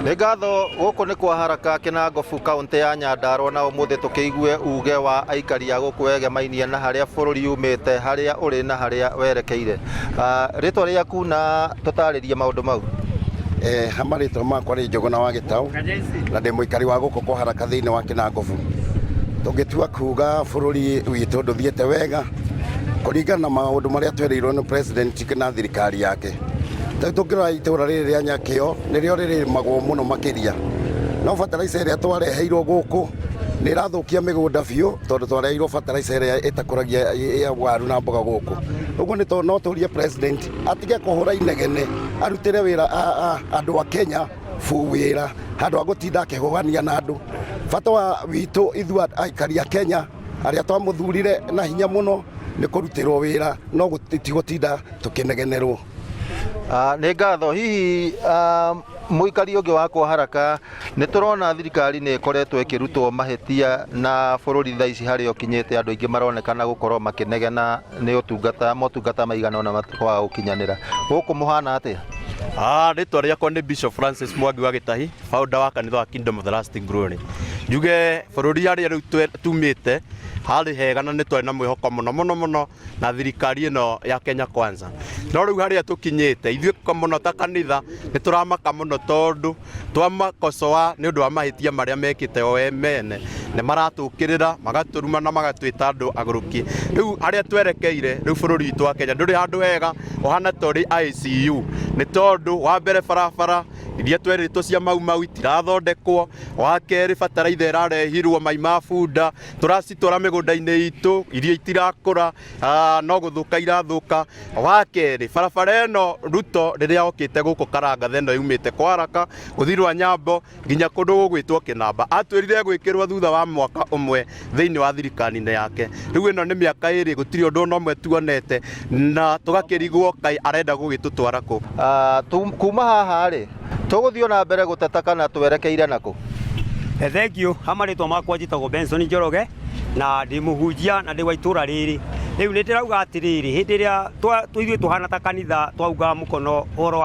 Nĩ ngatho gũkũ nĩ kwa Haraka Kinangofu kaunti ya Nyandarua na ũmũthĩ tũkĩigue uge wa aikari a gũkũ wegemainie na harĩa bũrũri umĩte, harĩa ũrĩ na harĩa werekeire. Rĩtwa rĩaku na tũtarĩrie maũndũ mau. Hamarĩtwa makwa nĩ Njũgũna wa Gĩtaũ na ndĩ mũikari wa gũkũ kwa Haraka thĩinĩ wa Kinangofu. Tũngĩtua kuga bũrũri witũ ndũthiĩte wega kũringana na maũndũ marĩa twereirwo nĩ president na thirikari yake. Tũngĩrora itũra rĩrĩ rĩa Nyakĩo nĩrĩo rĩrĩmagwo mũno makĩria, no fertilizer ĩrĩa twareheirwo gũkũ nĩ ĩrathũkia mĩgũnda biũ tondũ twareheirwo fertilizer ĩrĩa ĩtakũragia waru na mboga gũkũ. Ũguo no tũrie president atige kũhũra inegene, arutĩre wĩra andũ a Kenya wĩra handũ ha gũtinda akĩhũgania na andũ. Bata wa witũ ithuĩ aikari a Kenya arĩa twamũthurire na hinya mũno nĩ kũrutĩrwo wĩra, no gũtigũtinda tũkĩnegenerwo. Nĩ ngatho hihi mũikari ũngĩ wa kwa Haraka nĩ tũrona thirikari nĩ ĩkoretwo ĩkĩrutwo mahĩtia na bũrũri thaa ici harĩa ũkinyĩte, andũ aingĩ maronekana gũkorwo makĩnegena nĩ motungata maigana ũna matikaga gũkinyanĩra. Gũkũ mũhana atĩa? Rĩtwa rĩakwa nĩ Bishop Francis Mwangi wa Gĩtahi, founder wa kanitha wa Kingdom of the Lasting Glory. Njuge bũrũri harĩa rĩu tumĩte harĩ hega na nĩ twarĩ na mwĩhoko mũno na thirikari ĩno ya Kenya Kwanza. No rĩu harĩa tũkinyĩte ithuĩ mũno ta kanitha nĩ tũramaka mũno tondũ twamakosoa nĩ ũndũ wa mahĩtia marĩa mekĩte o mene, nĩ maratũkĩrĩra magatũruma na magatwĩta andũ agũrũki. Rĩu harĩa twerekeire rĩu bũrũri witũ wa Kenya ndũrĩ handũ hega ũhana tũrĩ ICU, nĩ tondũ wa mbere barabara iria twerĩtwo cia mau itirathondekwo, wa kerĩ fertilizer ĩrarehirwo mai ma bunda, tũracitwara mĩgũnda-inĩ itũ iria itirakũra no gũthũka irathũka. Wa kerĩ barabara ĩno Ruto rĩrĩa okĩte gũkũ Karanga theno yumĩte kwa Haraka gũthiĩ Rwanyambo nginya kũndũ gũgwĩtwo Kĩnamba, atwĩrire gwĩkĩrwo thutha wa mwaka ũmwe thĩinĩ wa thirikari-inĩ yake. Rĩu ĩno nĩ mĩaka ĩrĩ gũtirĩ ũndũ ona ũmwe tuonete na tũgakĩrigwo Ngai arenda gũgĩtũtwara kũ. Kuma haha rĩ tũgũthiĩ na mbere gũteta kana twerekeire nakũ? Thank you. Hamarĩtwa makwa njĩtagwo Benson Njoroge na ndĩ mũhunjia na ndĩ wa itũra rĩrĩ. Rĩu nĩ ndĩrauga atĩrĩrĩ, hĩndĩ ĩrĩa ithuĩ tũhana ta kanitha twauga mũkono ũhoro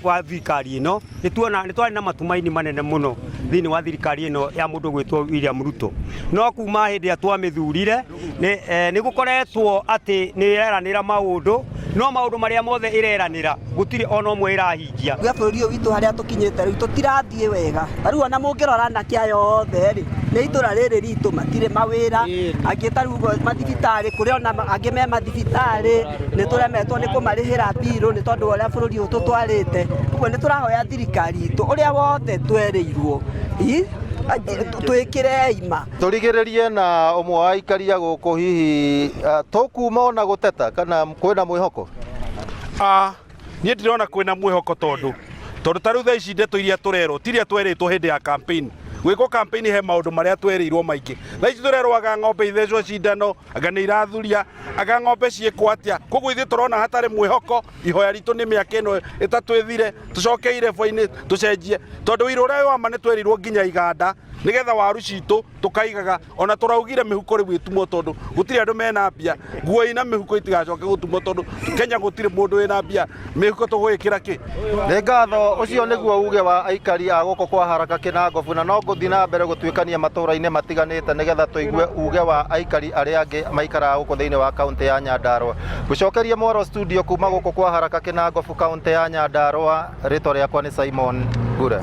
wa thirikari ĩno, nĩ twarĩ na matumaini manene mũno thĩinĩ wa thirikari ĩno ya mũndũ gwĩtwo William Ruto. No kuma hĩndĩ ĩrĩa twamĩthurire nĩ gũkoretwo atĩ nĩ ĩreranĩra maũndũ, no maũndũ marĩa mothe ĩreranĩra gũtirĩ ona ũmwe ĩrahingia. Bũrũri ũyũ witũ harĩa tũkinyĩte rĩu tũtirathiĩ wega. Rĩu ona mũngĩrora nake aya othe rĩ nĩ itũra rĩrĩ ritũ matirĩ mawĩra, angĩ tarugo mathibitarĩ kũrĩ ona angĩ me mathibitarĩ, nĩ tũremetwo nĩ kũmarĩhĩra mbirũ nĩ tondũ ũrĩa bũrũri ũyũ tũtwarĩte. Ũguo nĩ tũrahoya thirikari itũ ũrĩa wothe twereirwo twĩkĩre ima. Tũrigĩrĩrie na ũmwe wa aikari a gũkũ hihi tũkuma ona gũteta kana kwĩna mwĩhoko? Niĩ ndirona kwĩna mwĩhoko tondũ ta rĩu thaa ici ndeto iria tũrerwo tiria twerĩtwo hĩndĩ ya campaign. Gwĩkwo campaign he maũndũ marĩa twereirwo maingĩ. Thaa ici tũrerwo aga ng'ombe ithecwo cindano, aga nĩ irathuria, aga ng'ombe ciĩkwo atĩa. Koguo ithuĩ tũrona hatarĩ mwĩhoko. Ihoya ritũ nĩ mĩaka ĩno ĩtatũ ĩthire tũcoke irebo-inĩ tũcenjie, tondũ wĩra ũrĩa wa ma nĩ twerirwo nginya iganda nigetha waru citũ tukaigaga, ona tũraugire mĩhuko rĩu ĩtumwo tondũ gũtirĩ andũ mena mbia, nguo ina mĩhuko itigacoke gũtumwo tondũ Kenya gũtirĩ mũndũ wĩna mbia, mĩhuko tũgwĩkĩra kĩ? Nĩ ngatho ũcio nĩguo uge wa aikari a gũkũ kwa Haraka Kinangofu, na no gũthiĩ na mbere gũtuĩkania matũra-inĩ matiganĩte nĩgetha tũigue uge wa aikari arĩa angĩ maikaraga gũkũ thĩinĩ wa kaunti ya Nyandarua. Gũcokeria Mwaro studio kuma gũkũ kwa Haraka Kinangofu kaunti ya Nyandarua, rĩtwa rĩakwa nĩ Simon Gure.